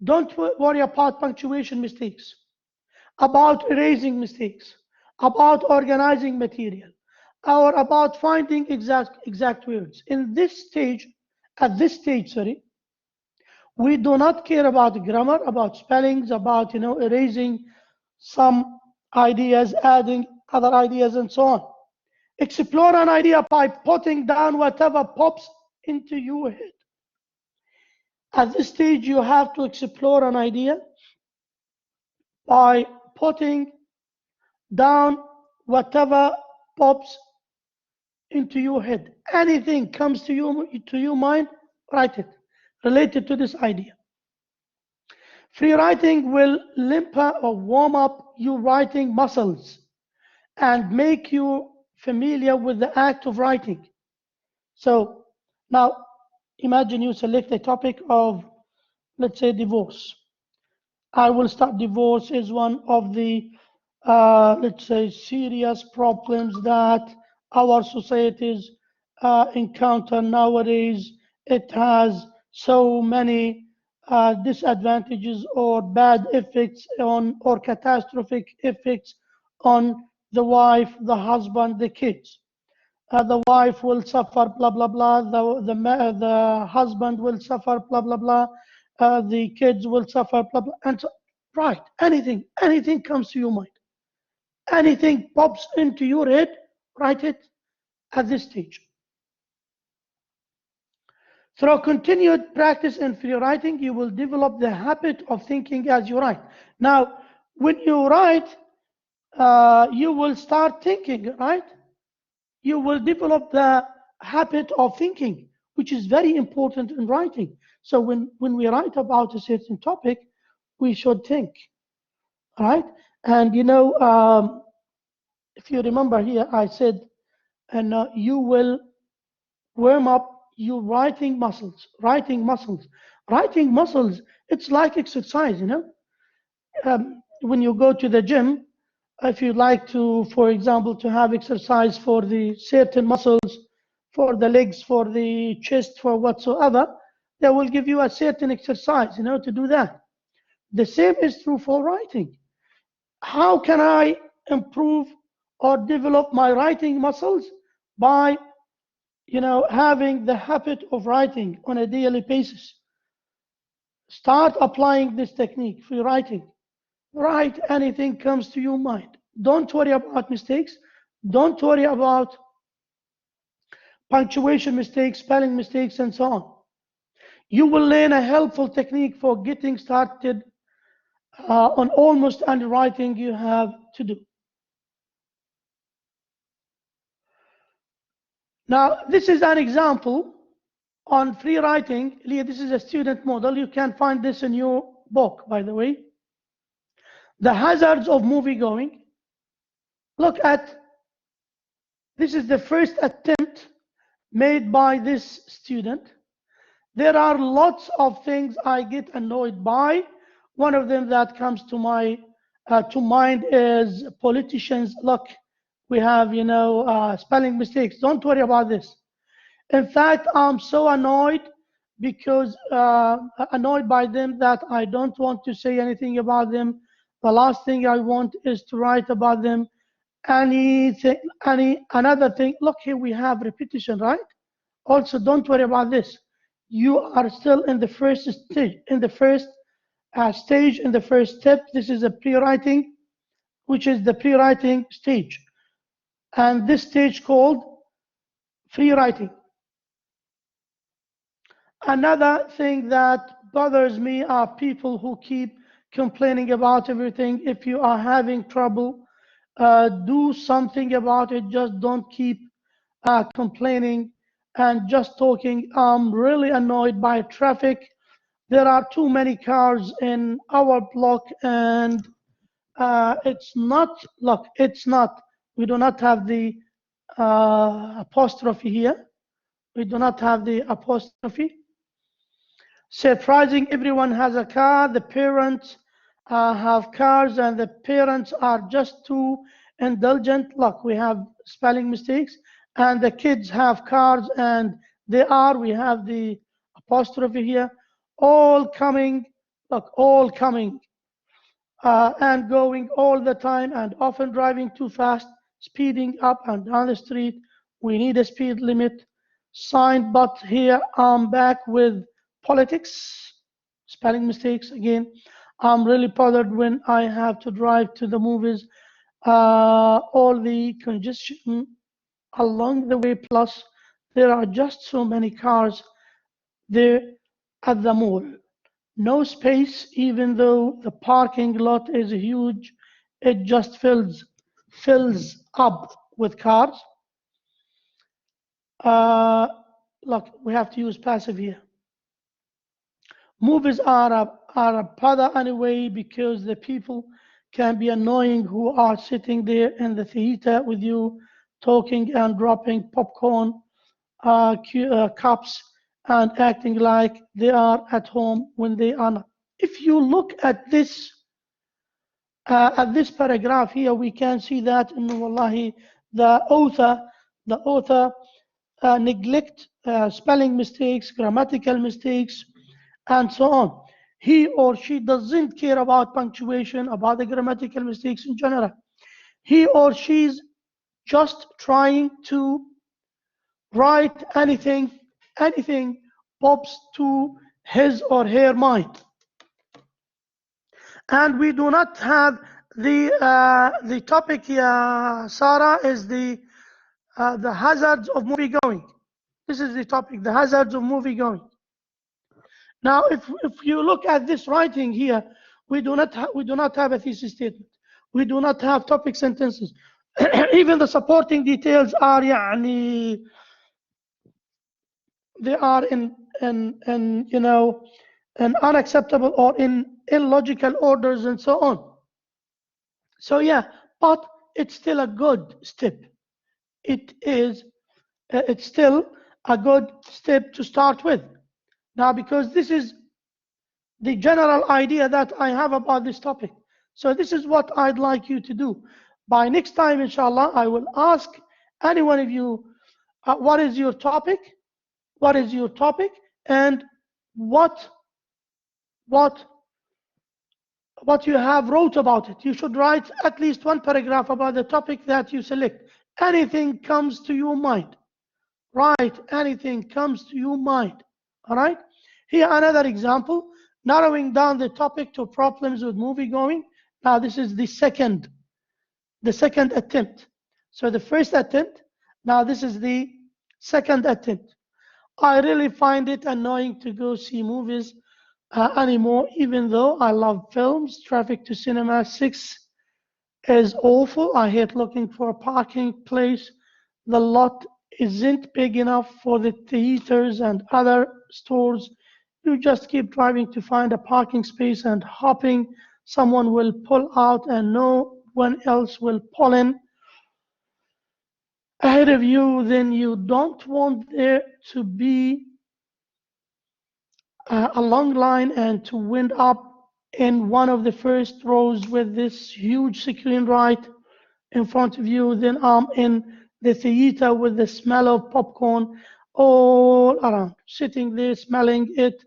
Don't worry about punctuation mistakes, about erasing mistakes, about organizing material, or about finding exact words. At this stage, we do not care about grammar, about spellings, about erasing some ideas, adding other ideas, and so on. Explore an idea by putting down whatever pops into your head. At this stage, you have to explore an idea by putting down whatever pops into your head. Anything comes to your mind, write it, related to this idea. Free writing will limp or warm up your writing muscles and make you familiar with the act of writing. So now imagine you select a topic of, let's say, divorce. I will start. Divorce is one of the, let's say, serious problems that our societies encounter nowadays. It has so many disadvantages or bad effects or catastrophic effects on the wife, the husband, the kids. the wife will suffer, blah blah blah. The husband will suffer, blah blah blah. The kids will suffer, blah blah. And so, right, anything comes to your mind, anything pops into your head, write it at this stage. Through continued practice in free writing, you will develop the habit of thinking as you write. Now, when you write, you will start thinking, right? You will develop the habit of thinking, which is very important in writing. So when we write about a certain topic, we should think, right? And if you remember here, I said, and you will warm up your writing muscles. Writing muscles. Writing muscles, it's like exercise, when you go to the gym, if you like to, for example, to have exercise for the certain muscles, for the legs, for the chest, for whatsoever, they will give you a certain exercise, to do that. The same is true for writing. How can I improve or develop my writing muscles? By having the habit of writing on a daily basis. Start applying this technique for writing. Write anything comes to your mind. Don't worry about mistakes. Don't worry about punctuation mistakes, spelling mistakes, and so on. You will learn a helpful technique for getting started on almost any writing you have to do. Now, this is an example on free writing. This is a student model. You can find this in your book, by the way. The hazards of movie going. Look at, this is the first attempt made by this student. There are lots of things I get annoyed by. One of them that comes to mind is politicians. Look, we have, spelling mistakes. Don't worry about this. In fact, I'm so annoyed because annoyed by them that I don't want to say anything about them. The last thing I want is to write about them. Another thing. Look, here we have repetition, right? Also, don't worry about this. You are still in the first stage, in the first step. This is a pre-writing, which is the pre-writing stage, and this stage called free writing. Another thing that bothers me are people who keep complaining about everything. If you are having trouble, do something about it. Just don't keep complaining and just talking. I'm really annoyed by traffic. There are too many cars in our block, and it's not, look, it's not, we do not have the apostrophe here. We do not have the apostrophe. Surprising, everyone has a car. The parents have cars, and the parents are just too indulgent. Look, we have spelling mistakes. And the kids have cars, and we have the apostrophe here. All coming, look, all coming and going all the time, and often driving too fast, speeding up and down the street. We need a speed limit sign, but here I'm back with politics, spelling mistakes again. I'm really bothered when I have to drive to the movies. All the congestion along the way, plus there are just so many cars there at the mall. No space, even though the parking lot is huge. It just fills up with cars. Look, we have to use passive here. Movies are a bother anyway, because the people can be annoying who are sitting there in the theater with you, talking and dropping popcorn cups and acting like they are at home when they are not. If you look at this paragraph here, we can see that in wallahi the author neglect spelling mistakes, grammatical mistakes, and so on. He or she doesn't care about punctuation, about the grammatical mistakes in general. He or she's just trying to write anything pops to his or her mind. And we do not have the topic here, Sarah, is the hazards of movie going. This is the topic, the hazards of movie going. Now, if you look at this writing here, we do not have a thesis statement. We do not have topic sentences. Even the supporting details are يعني, they are in you know, in unacceptable or in illogical orders and so on. So yeah, but it's still a good step. It's still a good step to start with. Now, because this is the general idea that I have about this topic. So this is what I'd like you to do. By next time, inshallah, I will ask any one of you, what is your topic? What is your topic? And what you have wrote about it. You should write at least one paragraph about the topic that you select. Anything comes to your mind. Write anything comes to your mind. All right? Here another example, narrowing down the topic to problems with movie going. Now this is the second attempt. So the first attempt, now this is the second attempt. I really find it annoying to go see movies anymore, even though I love films. Traffic to cinema 6 is awful. I hate looking for a parking place. The lot isn't big enough for the theaters and other stores. You just keep driving to find a parking space and hoping someone will pull out and no one else will pull in ahead of you. Then you don't want there to be a long line and to wind up in one of the first rows with this huge screen right in front of you. Then I'm in the theater with the smell of popcorn all around, sitting there smelling it,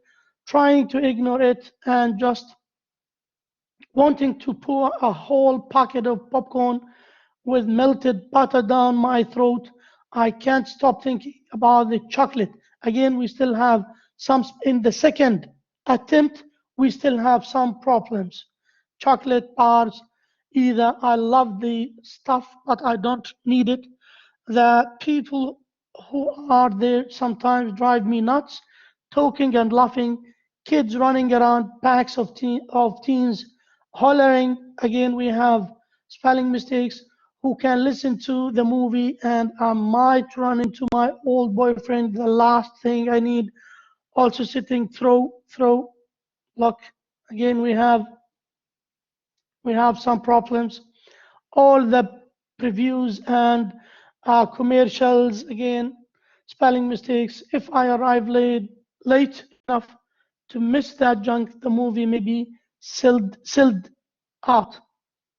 trying to ignore it, and just wanting to pour a whole packet of popcorn with melted butter down my throat. I can't stop thinking about the chocolate. Again, we still have some, in the second attempt, we still have some problems. Chocolate bars, either I love the stuff, but I don't need it. The people who are there sometimes drive me nuts, talking and laughing, kids running around, packs of teens hollering. Again, we have spelling mistakes, who can listen to the movie, and I might run into my old boyfriend, the last thing I need. Also sitting through. Look, again, we have some problems. All the previews and commercials, again, spelling mistakes. If I arrive late enough to miss that junk, the movie may be sold out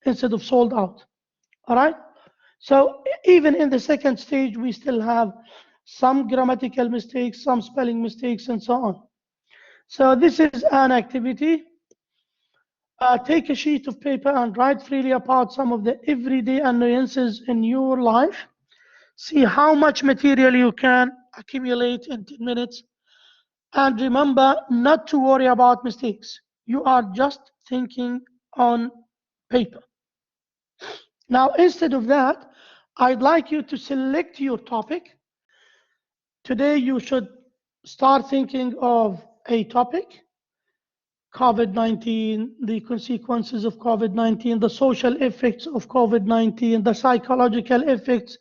instead of sold out. All right? So even in the second stage, we still have some grammatical mistakes, some spelling mistakes, and so on. So this is an activity. Take a sheet of paper and write freely about some of the everyday annoyances in your life. See how much material you can accumulate in 10 minutes. And remember not to worry about mistakes. You are just thinking on paper. Now, instead of that, I'd like you to select your topic. Today, you should start thinking of a topic. COVID-19, the consequences of COVID-19, the social effects of COVID-19, the psychological effects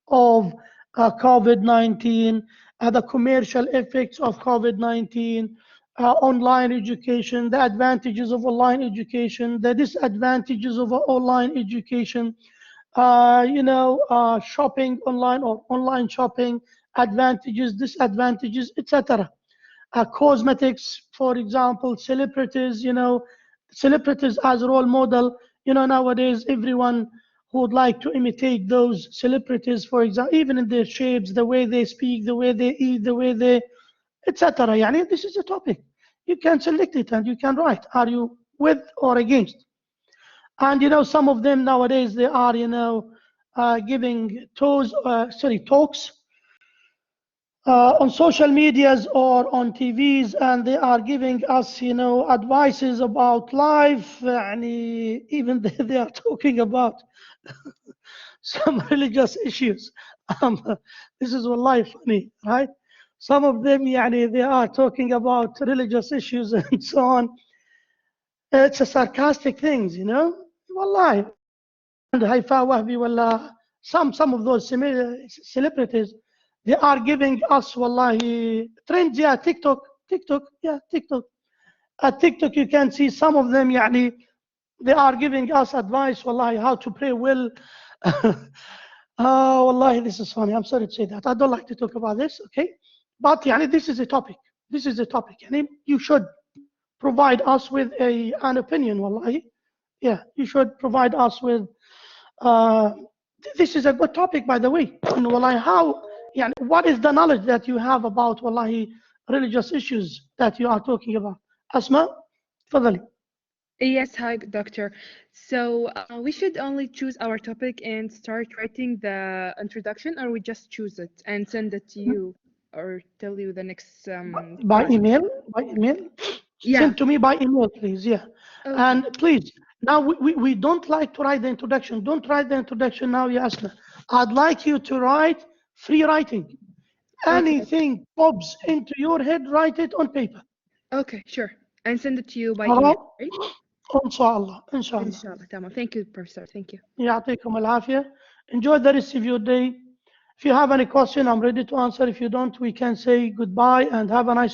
of COVID-19, the commercial effects of COVID-19, online education, the advantages of online education, the disadvantages of online education, shopping online or online shopping, advantages, disadvantages, etc. Cosmetics, for example, celebrities, celebrities as a role model. Nowadays, everyone who would like to imitate those celebrities, for example, even in their shapes, the way they speak, the way they eat, the way they, etc. Yani, this is a topic. You can select it and you can write. Are you with or against? And some of them nowadays, they are, giving talks on social medias or on TVs, and they are giving us, advices about life. Even they are talking about some religious issues. Um, this is wallahi funny, right? Some of them, they are talking about religious issues and so on. It's a sarcastic things. Wallahi. And Haifa Wahbi, wallah, some of those celebrities, they are giving us, wallahi, trends, yeah, TikTok, yeah, TikTok. At TikTok, you can see some of them, they are giving us advice, wallahi, how to pray well. Wallahi, this is funny. I'm sorry to say that. I don't like to talk about this, okay? But this is a topic. This is a topic. You should provide us with an opinion, wallahi. Yeah, you should provide us with. Uh, this is a good topic, by the way. And wallahi, what is the knowledge that you have about wallahi religious issues that you are talking about? Asma, تفضلي. Yes, hi, doctor. So we should only choose our topic and start writing the introduction, or we just choose it and send it to you, or tell you the next By part. email, by email. Yeah. Send to me by email, please. Yeah. Okay. And please, now we don't like to write the introduction. Don't write the introduction now, Yasna. I'd like you to write free writing. Okay. Anything pops into your head, write it on paper. Okay. Sure. And send it to you by All email, right? right? إن شاء الله إن شاء الله. Inshallah. Tamam. Thank you, Professor. Thank you. يعطيكم العافية. Enjoy the rest of your day. If you have any question, I'm ready to answer. If you don't, we can say goodbye and have a nice